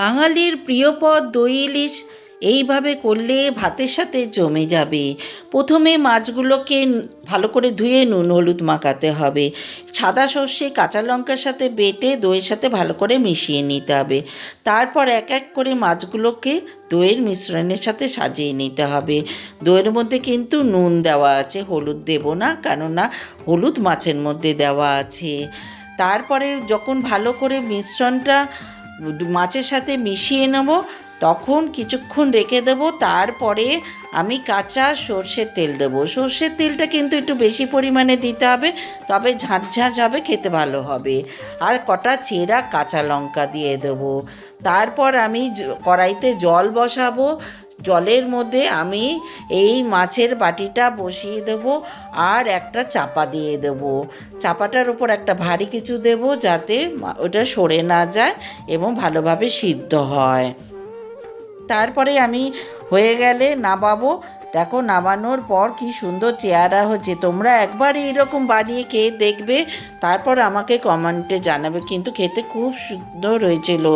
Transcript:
বাঙালির প্রিয় পদ দই ইলিশ এইভাবে করলে ভাতের সাথে জমে যাবে। প্রথমে মাছগুলোকে ভালো করে ধুয়ে নুন হলুদ মাখাতে হবে। সাদা সর্ষে কাঁচা লঙ্কার সাথে বেটে দইয়ের সাথে ভালো করে মিশিয়ে নিতে হবে। তারপর এক এক করে মাছগুলোকে দইয়ের মিশ্রণের সাথে সাজিয়ে নিতে হবে। দইয়ের মধ্যে কিন্তু নুন দেওয়া আছে, হলুদ দেব না, কেননা হলুদ মাছের মধ্যে দেওয়া আছে। তারপরে যখন ভালো করে মিশ্রণটা মাছের সাথে মিশিয়ে নেব, তখন কিছুক্ষণ রেখে দেবো। তারপরে আমি কাঁচা সর্ষের তেল দেবো। সর্ষের তেলটা কিন্তু একটু বেশি পরিমাণে দিতে হবে, তবে ঝাঁঝ ঝাঁঝ হবে, খেতে ভালো হবে। আর কটা চেরা কাঁচা লঙ্কা দিয়ে দেবো। তারপর আমি কড়াইতে জল বসাবো। জলের মধ্যে আমি এই মাছের বাটিটা বসিয়ে দেবো আর একটা চাপা দিয়ে দেবো। চাপাটার উপর একটা ভারী কিছু দেবো যাতে ওটা সরে না যায় এবং ভালোভাবে সিদ্ধ হয়। তারপরে আমি হয়ে গেলে নামাবো। দেখো নামানোর পর কি সুন্দর চেহারা হচ্ছে। তোমরা একবার এইরকম বানিয়ে খেয়ে দেখবে, তারপর আমাকে কমেন্টে জানাবে। কিন্তু খেতে খুব সুন্দর হয়েছিল।